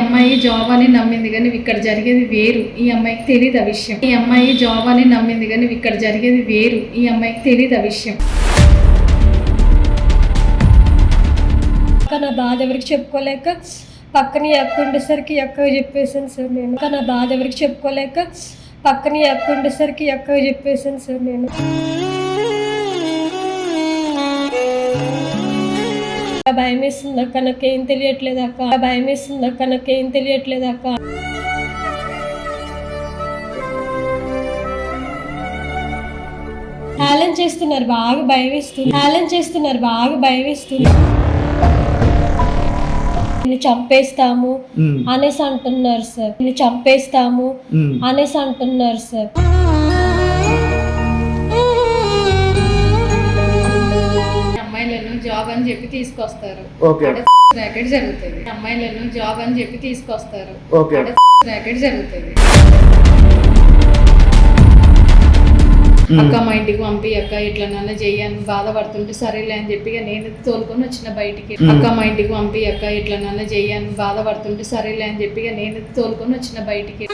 అమ్మాయి జాబ్ అని నమ్మింది కానీ ఇక్కడ జరిగేది వేరు. ఈ అమ్మాయికి తెలియదు ఆ విషయం. ఈ అమ్మాయి జాబ్ అని నమ్మింది కానీ ఇక్కడ జరిగేది వేరు. ఈ అమ్మాయికి తెలియదు ఆ విషయం. నా బాధ ఎవరికి చెప్పుకోలేక పక్కనే అక్క ఉండేసరికి అక్క చెప్పేసాను సార్ నేను. నా బాధ ఎవరికి చెప్పుకోలేక పక్కనే అక్క ఉండేసరికి అక్క చెప్పేసాను సార్ నేను. భయం వేస్తుంది అక్క, నాకేం తెలియట్లేదు అక్క. భయం వేస్తుంది అక్క, నాకేం తెలియట్లేదు అక్క. ఛాలెంజ్ చేస్తున్నారు, బాగా భయం వేస్తుంది. ఛాలెంజ్ చేస్తున్నారు, బాగా భయం వేస్తుంది. నిన్ను చంపేస్తాము అనేసి అంటున్నారు సార్. నిన్ను చంపేస్తాము అనేసి అంటున్నారు సార్. అమ్మాయిలను జాబ్ అని చెప్పి తీసుకొస్తారు, ర్యాకెట్ జరుగుతుంది. అమ్మాయిలను జాబ్ అని చెప్పి తీసుకొస్తారు, ర్యాకెట్ జరుగుతుంది. అక్క మా ఇంటికి పంపి అక్క ఇట్లా నన్ను చెయ్యని బాధపడుతుంటే సరేలే అని చెప్పి నేను తోలుకొని వచ్చిన బయటికి. అక్క మా ఇంటికి పంపి అక్క ఇట్లా నన్ను చెయ్యని బాధపడుతుంటే సరేలే అని చెప్పి నేను తోలుకొని వచ్చిన బయటికి.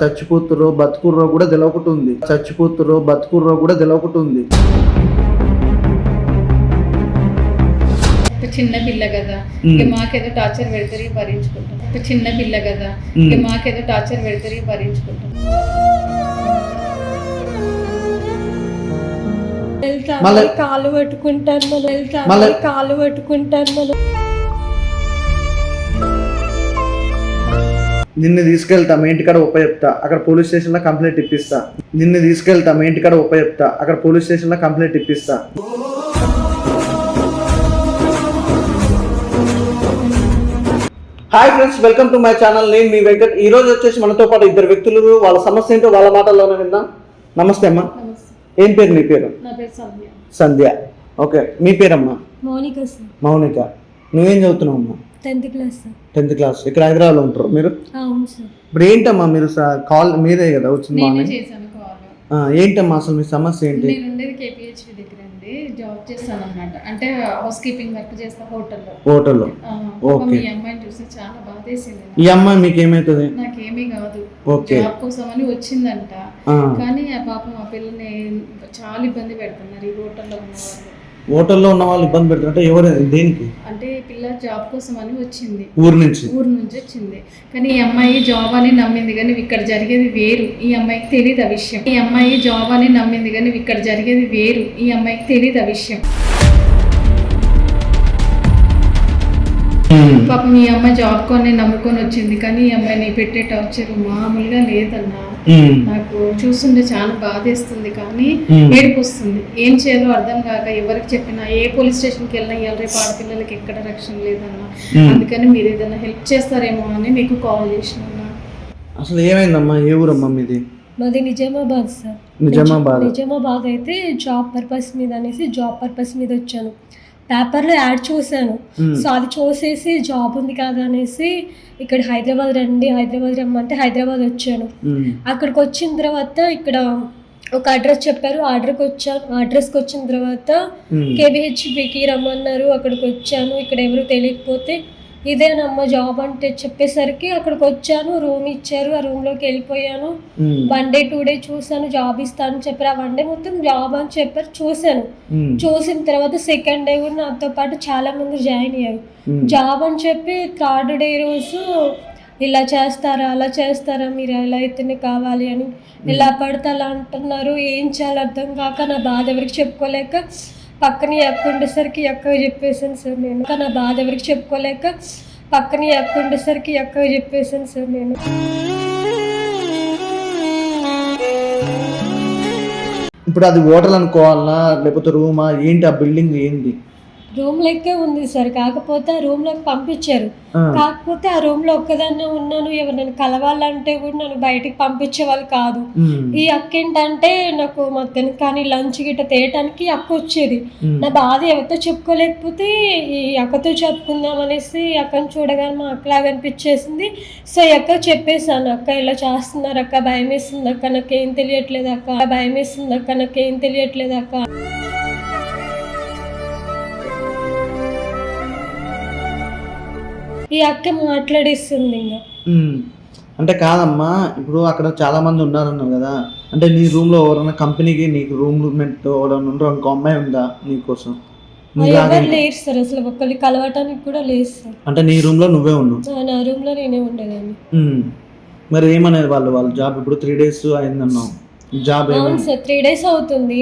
చచ్చిపోతుర్రో బతుకుర్రో కూడా తెలవకుంటుంది. చచ్చిపోతుర్రో బతుకుర్రో కూడా తెలవకుంటుంది. చిన్న పిల్ల కదా, ఇక మాకేదో టార్చర్ పెడతారు భరించుకుంటాం. ఒక చిన్న పిల్ల కదా, ఇక మాకేదో టార్చర్ పెడతారు భరించుకుంటాం. కాలు పట్టుకుంటాను మనం, కాలు పట్టుకుంటాను మనం. నిన్ను తీసుకెళ్తా మీ ఇంటికాడ ఉప చెప్తా, అక్కడ పోలీస్ స్టేషన్ లో కంప్లైంట్ ఇప్పిస్తా. నిన్ను తీసుకెళ్తా మీ ఇంటికాడ ఉప చెప్తా, అక్కడ పోలీస్ స్టేషన్ లో కంప్లైంట్ ఇప్పిస్తా. Hi friends, welcome to my channel. నేను మీ వెంకట్. ఈ రోజు వచ్చేసి మనతో పాటు ఇద్దరు వ్యక్తులు, వాళ్ళ సమస్య ఏంటో వాళ్ళ మాటల్లోనే విందాం. నమస్తే అమ్మా. ఏం పేరు నీ పేరు? సంధ్య. ఓకే, మీ పేరమ్మా? మౌనిక. మౌనిక, నువ్వేం చదువుతున్నావు అమ్మా? 10th class. 10th class. ఇక్కడ హైదరాబాద్లో ఉంటారు మీరు? అవును సార్. ఇప్పుడు ఏంటమ్మా మీరు కాల్ మీరే కదా వచ్చింది? ఏంటమ్మా అసలు మీ సమస్య ఏంటి? నేను ఉండేది కేపీహెచ్పి దగ్గర అండి, జాబ్ చేస్తాను అన్నమాట. అంటే హౌస్ కీపింగ్ వర్క్ చేస్తా హోటల్లో. ఓకే. ఈ అమ్మాయిని చూస్తే చాలా బాధేసింది. ఈ అమ్మాయి మీకు ఏమైతుంది? నాకేమీ కాదు, జాబ్ కోసం అని వచ్చిందంట. కానీ ఆ పాపం ఆ పిల్లని చాలా ఇబ్బంది పెడుతున్నారు ఈ హోటల్లో ఉన్నవాళ్ళు. హోటల్లో ఉన్న వాళ్ళు ఇబ్బంది పెడుతుంటే ఎవరు, దేనికి? అంటే పిల్ల జాబ్ కోసం అని వచ్చింది, ఊరు నుంచి వచ్చింది. కానీ ఈ అమ్మాయి జాబ్ అని నమ్మింది కానీ ఇక్కడ జరిగేది వేరు. ఈ అమ్మాయికి తెలియదు ఆ విషయం. ఈ అమ్మాయి జాబ్ అని నమ్మింది కానీ ఇక్కడ జరిగేది వేరు. ఈ అమ్మాయికి తెలియదు ఆ విషయం. పాపం ఈ అమ్మాయి జాబ్ కొని నమ్ముకొని వచ్చింది, కానీ ఈ అమ్మాయిని పెట్టే టార్చర్ మామూలుగా లేదన్నా. నాకు చూస్తుంటే చాలా బాధేస్తుంది, కానీ ఏడుపు వస్తుంది. ఏం చేయాలో అర్థం కాక ఎవరికి చెప్పినా, ఏ పోలీస్ స్టేషన్కి వెళ్ళినా ఇవాళ రేపు ఆడపిల్లలకి ఎక్కడ రక్షణ లేదన్నా. అందుకని మీరు ఏదైనా హెల్ప్ చేస్తారేమో అని మీకు కాల్ చేసిన. అసలు ఏమైందమ్మా? ఏ ఊరమ్మా మీది? మాది నిజామాబాద్ సార్. నిజామాబాద్ అయితే జాబ్ పర్పస్ మీద అనేసి జాబ్ పర్పస్ మీద వచ్చాను. పేపర్లో యాడ్ చూశాను, సో అది చూసేసి జాబ్ ఉంది కదా అనేసి ఇక్కడ హైదరాబాద్ రండి, హైదరాబాద్ రమ్మంటే హైదరాబాద్ వచ్చాను. అక్కడికి వచ్చిన తర్వాత ఇక్కడ ఒక అడ్రస్ చెప్పారు, అడ్రస్కి వచ్చిన తర్వాత కేబిహెచ్పికి రమ్మన్నారు. అక్కడికి వచ్చాను. ఇక్కడ ఎవరు తెలియకపోతే ఇదేనమ్మ జాబ్ అంటే చెప్పేసరికి అక్కడికి వచ్చాను. రూమ్ ఇచ్చారు, ఆ రూమ్లోకి వెళ్ళిపోయాను. 1 day 2 day చూసాను, జాబ్ ఇస్తాను చెప్పారు. ఆ 1 day మొత్తం జాబ్ అని చెప్పారు. చూశాను. చూసిన తర్వాత 2nd day కూడా నాతో పాటు చాలా మంది జాయిన్ అయ్యారు. జాబ్ అని చెప్పి 3rd day రోజు ఇలా చేస్తారా అలా చేస్తారా, మీరు ఎలా అయితేనే కావాలి అని ఎలా పడితే అలా అంటున్నారు. ఏం చేయాలో అర్థం కాక నా బాధ ఎవరికి చెప్పుకోలేక పక్కనే అక్క ఉండేసరికి అక్క చెప్పేసాను సార్ నేను. నా బాధ ఎవరికి చెప్పుకోలేక పక్కనే అక్క ఉండేసరికి అక్క చెప్పేసాను సార్ నేను. ఇప్పుడు అది హోటల్ అనుకోవాలా లేకపోతే రూమా ఏంటి? ఆ బిల్డింగ్ ఏంటి? రూమ్ లెక్కే ఉంది సార్, కాకపోతే ఆ రూమ్ లోకి పంపించారు. కాకపోతే ఆ రూమ్ లో ఒక్కదాన్నే ఉన్నాను. ఎవరినైనా కలవాలంటే కూడా నన్ను బయటికి పంపించే వాళ్ళు కాదు. ఈ అక్క ఏంటంటే నాకు మధ్యాహ్నం కానీ లంచ్ గిట్ట తేయటానికి అక్క వచ్చేది. నా బాధ ఎవరితో చెప్పుకోలేకపోతే ఈ అక్కతో చెప్పుకుందాం అనేసి అక్కని చూడగానే మా అక్కలాగా అనిపించేసింది. సో ఈ అక్క చెప్పేసాను, అక్క ఇలా చేస్తున్నారు అక్క, భయం వేస్తుంది అక్క, నాకేం తెలియట్లేదు అక్క, భయం వేస్తుంది అక్క, నాకేం తెలియట్లేదు అక్క. ఈ అక్క మాట్లాడేస్తుంది ఇంకా. అంటే కాదమ్మా, ఇప్పుడు అక్కడ చాలా మంది ఉన్నారన్నారు కదా, అంటే నీ రూమ్ లో ఎవరైనా కంపెనీకి నీకు రూమ్ మేట్ ఎవరైనా ఉండరు, ఇంకో అమ్మాయి ఉందా నీకోసం? ఎవరు లేరు సార్, అసలు ఒక్కరికి కలవటానికి కూడా లేదు సార్. అంటే నీ రూమ్ లో నువ్వే ఉన్నావు? నా రూమ్ లో నేనే ఉండేదాన్ని. మరి ఏమనేది వాళ్ళ జాబ్ ఇప్పుడు 3 days అయిందన్నావు, జాబ్ అవును సార్ 3 days అవుతుంది.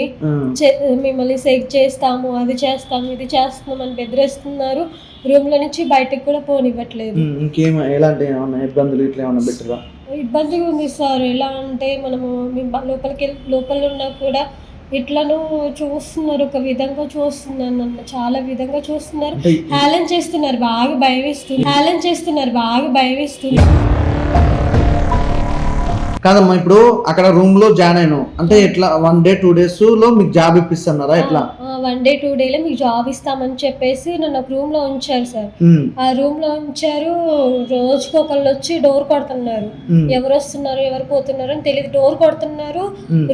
మిమ్మల్ని సెక్ చేస్తాము, అది చేస్తాము, ఇది చేస్తున్నాం అని బెదిరిస్తున్నారు. రూమ్ లో నుంచి బయటకు కూడా పోనివ్వట్లేదు. ఇంకేం ఎలాంటి ఏమన్నా ఇబ్బందులు ఇట్లా ఏమన్నా బెటరా? ఇబ్బందిగా ఉంది సార్. ఎలా అంటే మనము లోపల ఉన్నా కూడా ఇట్లను చూస్తున్నారు, ఒక విధంగా చూస్తున్నారు, నన్ను చాలా విధంగా చూస్తున్నారు. హేళన చేస్తున్నారు, బాగా భయం వేస్తుంది. కాదమ్మా, ఇప్పుడు అక్కడ రూమ్ లో జాయిన్ అయినావు అంటే ఎట్లా 1 day 2 days లో మీకు జాబ్ ఇప్పిస్తున్నారా? ఎట్లా 1 day 2 day మీకు జాబ్ ఇస్తామని చెప్పేసి నన్ను ఒక రూమ్ లో ఉంచారు సార్. ఆ రూమ్ లో ఉంచారు. రోజుకి ఒకళ్ళు వచ్చి డోర్ కొడుతున్నారు. ఎవరు వస్తున్నారు ఎవరు పోతున్నారు అని తెలియదు. డోర్ కొడుతున్నారు,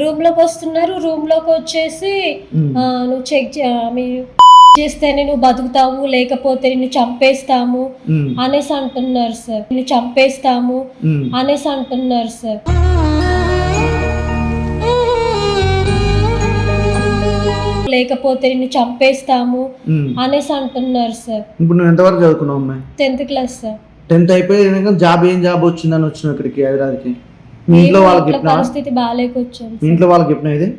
రూమ్ లోకి వస్తున్నారు. రూమ్ లోకి వచ్చేసి నువ్వు చెక్ చేస్తేనే నువ్వు బతుకుతావు, లేకపోతే నిన్ను చంపేస్తాము అనేసి అంటున్నారు సార్. ఇప్పుడు నువ్వు ఎంతవరకు చదువుకున్నావు అమ్మాయి? 10th class sir. 10th అయిపోయి ఏం జాబ్ వచ్చిందని వచ్చినావు ఇక్కడికి హైదరాబాద్కి? మీ ఇంట్లో వాళ్ళకి పరిస్థితి బాగాలేకొచ్చాను. మీ ఇంట్లో వాళ్ళకి చెప్పినా ఇది?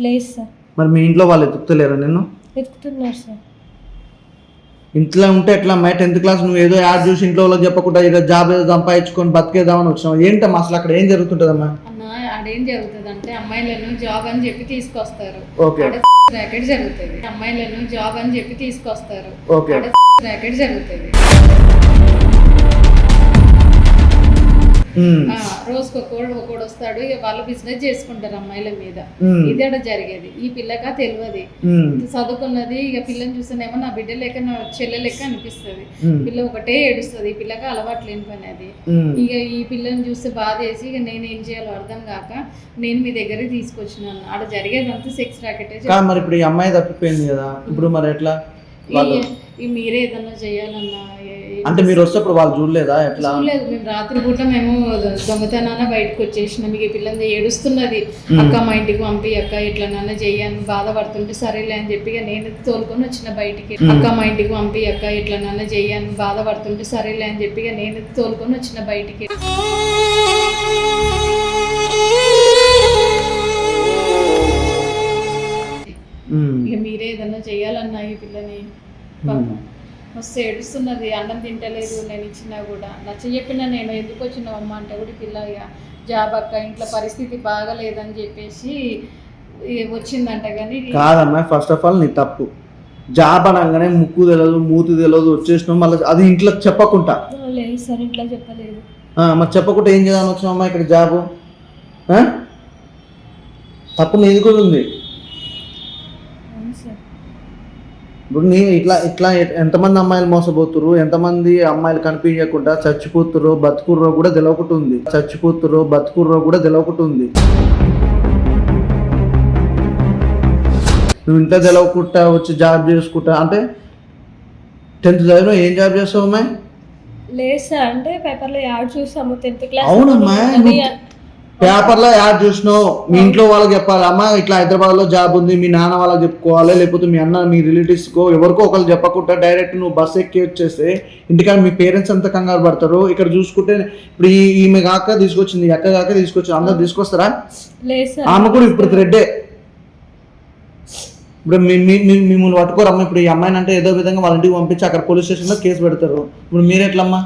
లేదు సార్. మరి మీ ఇంట్లో వాళ్ళు ఎత్తుకుతలేరా నిన్ను? ఎత్తుకుతున్నారు సార్. ఇంట్లో ఉంటే ఎట్లా అమ్మాయి? 10th class నువ్వు ఏదో యాడ్ చూసి ఇంట్లో వాళ్ళకి చెప్పకుండా ఇక జాబ్ ఏదో సంపాదించుకొని బతికేద్దామని వచ్చినావు. ఏంటమ్మా అసలు అక్కడ ఏం జరుగుతుంటదమ్మా? అదేం జరుగుతుంది అంటే అమ్మాయిలను జాబ్ అని చెప్పి తీసుకొస్తారు. ర్యాకెట్ జరుగుతుంది. అమ్మాయిలను జాబ్ అని చెప్పి తీసుకొస్తారు. ర్యాకెట్ జరుగుతుంది. రోజుకి ఒకడు వస్తాడు, వాళ్ళు బిజినెస్ చేసుకుంటారు అమ్మాయిల మీద. ఇది అక్కడ జరిగేది. ఈ పిల్లగా తెలియదు, చదువుకున్నది. ఇక పిల్లని చూస్తేనేమో నా బిడ్డ లెక్క నా చెల్లె లెక్క అనిపిస్తుంది. పిల్ల ఒకటే ఏడుస్తుంది. ఈ పిల్లగా అలవాటు లేని పని అది. ఇక ఈ పిల్లని చూస్తే బాధ వేసి ఇక నేను ఏం చేయాలో అర్థం కాక నేను మీ దగ్గరికి తీసుకొచ్చినాను. అక్కడ జరిగేదంతా సెక్స్ ర్యాకెటే. మరి ఇప్పుడు ఈ అమ్మాయి తప్పిపోయింది కదా, ఇప్పుడు మరి ఎట్లా? మీరే ఏదన్నా చేయాలన్నా అంటే మీరు వస్తేప్పుడు వాళ్ళు చూడలేదా? ఎట్లా చూడలేదు. మేము రాత్రి పూట మేము దొంగతనాన బయటకు వచ్చేసినాం. మీకు పిల్లలు ఏడుస్తున్నది, అక్క మా ఇంటికి పంపి అక్క ఇట్లా నాన్న చెయ్యని బాధపడుతుంటే సరేలే అని చెప్పి నేను తోలుకొని వచ్చిన బయటికి. అక్క మా ఇంటికి పంపి అక్క ఇట్లా నాన్న చెయ్యని బాధపడుతుంటే సరేలే అని చెప్పి నేను తోలుకొని వచ్చిన బయటికి. ఇక మీరే ఏదన్నా చెయ్యాలన్నా ఈ పిల్లని. మస్తు ఏడుస్తున్నది, అన్నం తింటలేదు. నేను ఇచ్చినా కూడా నచ్చ చెప్పిన నేను ఎందుకు వచ్చినావు అమ్మ అంటే కూడా పిల్ల జాబ్ అక్క ఇంట్లో పరిస్థితి బాగలేదని చెప్పేసి వచ్చిందంట. కానీ కాదమ్మా, ఫస్ట్ ఆఫ్ ఆల్ నీ తప్పు. జాబ్ అనగానే ముక్కు తెలియదు మూతి తెలియదు వచ్చేసినావు. మళ్ళీ అది ఇంట్లో చెప్పకుండా లేదు సార్, ఇంట్లో చెప్పలేదు. మరి చెప్పకుండా ఏం చేయాలని వచ్చినావమ్మా ఇక్కడ జాబు? తప్పు నీది కూడా ఉంది. ఇప్పుడు నేను ఇట్లా ఎంతమంది అమ్మాయిలు మోసపోతురు, ఎంతమంది అమ్మాయిలు కనిపించకుండా చచ్చిపోతుర్రో బతుకుర్రో కూడా తెలవకుంటుంది. నువ్వు ఇంట్లో తెలవకుండా వచ్చి జాబ్ చేసుకుంటా అంటే 10th చదివినా ఏం జాబ్ చేస్తావు అమ్మాయి? లేదు సార్, అంటే పేపర్లో యాడ్ చూసాము 10th క్లాస్. అవునమ్మా, పేపర్లో యాడ్ చూసినావు. మీ ఇంట్లో వాళ్ళకి చెప్పాలి, అమ్మ ఇట్లా హైదరాబాద్లో జాబ్ ఉంది, మీ నాన్న వాళ్ళకి చెప్పుకోవాలి, లేకపోతే మీ అన్న మీ రిలేటివ్స్కో ఎవరికో ఒకరు చెప్పకుండా డైరెక్ట్ నువ్వు బస్సు ఎక్కి వచ్చేస్తే ఇంటికాడ మీ పేరెంట్స్ అంతా కంగారు పడతారు. ఇక్కడ చూసుకుంటే ఇప్పుడు ఈమె కాక తీసుకొచ్చింది, అక్క కాక తీసుకొచ్చింది, అందరు తీసుకొస్తారా? ఆమె కూడా ఇప్పుడు థ్రెడ్డే. ఇప్పుడు మిమ్మల్ని పట్టుకోరమ్మా. ఇప్పుడు ఈ అమ్మాయిని అంటే ఏదో విధంగా వాళ్ళ ఇంటికి పంపించి అక్కడ పోలీస్ స్టేషన్లో కేసు పెడతారు. ఇప్పుడు మీరెట్లమ్మా?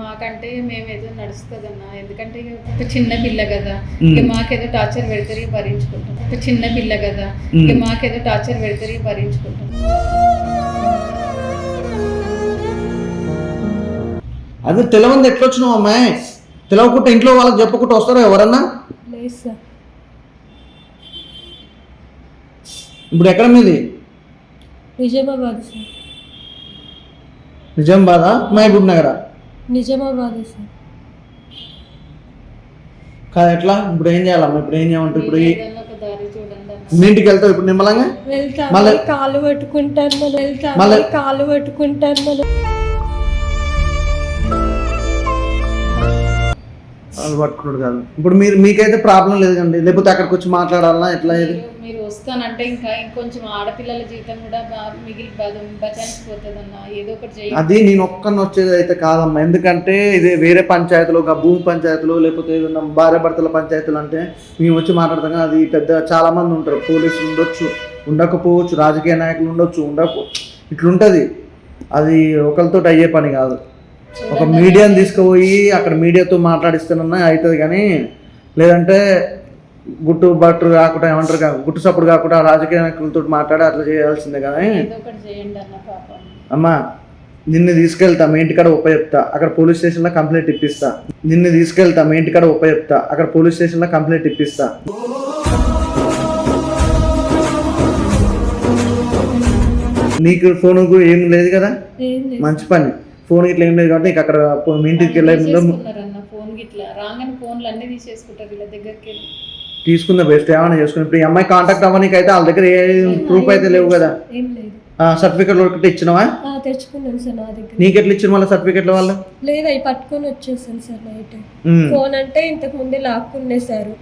మాకంటే మేమేదో నడుస్తుందన్నా, ఎందుకంటే ఒక చిన్న పిల్ల కదా, మాకేదో టార్చర్ పెడతారు భరించుకుంటాం. అది తెలవంది ఎట్లా వచ్చినావు అమ్మాయి? తెలవకుండా ఇంట్లో వాళ్ళకి చెప్పకుండా వస్తారా ఎవరన్నా? లేదు సార్. ఇప్పుడు ఎక్కడ మీది? నిజామాబాద్ సార్. నిజామాబాదా మహబూబ్ నగరా? నిజామాబాద్ సార్. కాదు ఎట్లా? ఇప్పుడు ఏం చేయాలమ్మా? ఇప్పుడు ఏం చేయమంటారు? ఇప్పుడు మీ ఇంటికి వెళ్తావు ఇప్పుడు నిమ్మలంగా? మళ్ళీ కాళ్ళు పట్టుకుంటాను. వాళ్ళు పట్టుకున్నాడు కాదు. ఇప్పుడు మీకైతే ప్రాబ్లం లేదు కండి, లేకపోతే అక్కడికి వచ్చి మాట్లాడాలన్నా ఎట్లా ఇది? మీరు వస్తానంటే ఇంకా ఇంకొంచెం ఆడపిల్లల జీవితం కూడా మిగిలి బచాయించిపోతుందన్న, ఏదో ఒకటి చేయాలి. అది నేను ఒక్కరిని వచ్చేది అయితే కాదమ్మా, ఎందుకంటే ఇది వేరే పంచాయతీలు, ఒక భూమి పంచాయతీలు, లేకపోతే ఏదన్నా భార్య భర్తల పంచాయతీలు అంటే మేము వచ్చి మాట్లాడతాం కానీ అది పెద్ద చాలా మంది ఉంటారు. పోలీసులు ఉండొచ్చు, ఉండకపోవచ్చు, రాజకీయ నాయకులు ఉండొచ్చు, ఇట్లుంటుంది. అది ఒకరితో అయ్యే పని కాదు. ఒక మీడియాని తీసుకుపోయి అక్కడ మీడియాతో మాట్లాడిస్తేనన్నా అవుతుంది, కానీ లేదంటే గుట్టు బట్టు కాకుండా ఏమంటారు గుట్టు సప్పుడు కాకుండా రాజకీయ నాయకులతో మాట్లాడి అట్లా చేయాల్సిందే. కానీ ఏదో ఒకటి చేయండి అన్న పాపం. అమ్మా నిన్ను తీసుకెళ్తా మీ ఇంటికాడ ఉప చెప్తా, అక్కడ పోలీస్ స్టేషన్లో కంప్లైంట్ ఇప్పిస్తా. నిన్ను తీసుకెళ్తా మీ ఇంటికాడ ఉప చెప్తా, అక్కడ పోలీస్ స్టేషన్లో కంప్లైంట్ ఇప్పిస్తా. నీకు ఫోన్ ఏం లేదు కదా, ఏం లేదు. మంచి పని. ఫోన్ ఇట్లా ఏం లేదు కాబట్టి నీకు అక్కడ మీ ఇంటికి వెళ్ళే ముందు ఫోన్ గిట్లా రాగానే ఫోన్లు అన్ని తీసేసుకుంటారు వీళ్ళ దగ్గరికి వెళ్ళి. తీసుకుందా బెస్ట్, ఏమైనా చేసుకుని. ఇప్పుడు ఈ అమ్మాయి కాంటాక్ట్ అవ్వడానికి అయితే వాళ్ళ దగ్గర ఏ ప్రూఫ్ అయితే లేవు కదా. ఏం లేదు. సర్టిఫికెట్ ఒకటి ఇచ్చినావా? తెచ్చుకున్నాను సార్ నా దగ్గర. నీకు ఎట్లా ఇచ్చిన మళ్ళీ సర్టిఫికెట్ల వాళ్ళు? లేదు, అవి పట్టుకొని వచ్చేసాను సార్ నైట్. ఫోన్ అంటే ఇంతకు ముందే లాక్కునేసారు.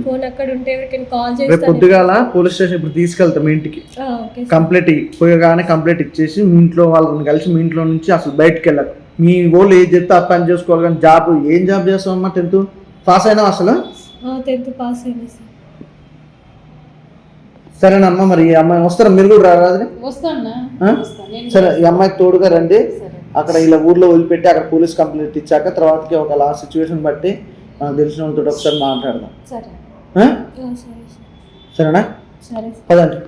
ఫోన్ అక్కడ ఉంటే ఎవరికైనా కాల్ రేపు చేస్తాను. పొద్దుగాల పోలీస్ స్టేషన్ ఇప్పుడు తీసుకెళ్తాం మీ ఇంటికి. Okay sir. కంప్లీట్ పోయగానే కంప్లీట్ ఇచ్చేసి మీ ఇంట్లో వాళ్ళని కలిసి మీ ఇంట్లో నుంచి అసలు బయటకు వెళ్ళాలి. మీ వాళ్ళు ఏది చెప్తే ఆ పని చేసుకోవాలి. కానీ ఏం జాబ్ చేస్తావమ్మా? 10th పాస్ అయినా అసలు? 10th పాస్ అయినా సార్. సరేనమ్మా, మరి ఈ అమ్మాయి వస్తారా? మీరు కూడా రాదు? వస్తాను. సరే, ఈ అమ్మాయికి తోడుగా రండి. అక్కడ ఇలా ఊర్లో వదిలిపెట్టి అక్కడ పోలీస్ కంప్లైంట్ ఇచ్చాక తర్వాతకి ఒక లాస్ట్ సిచ్యువేషన్ బట్టి మనకు తెలిసిన వాళ్ళతో ఒకసారి మాట్లాడదాం. సరే. సరేనా? సరే. పదండి.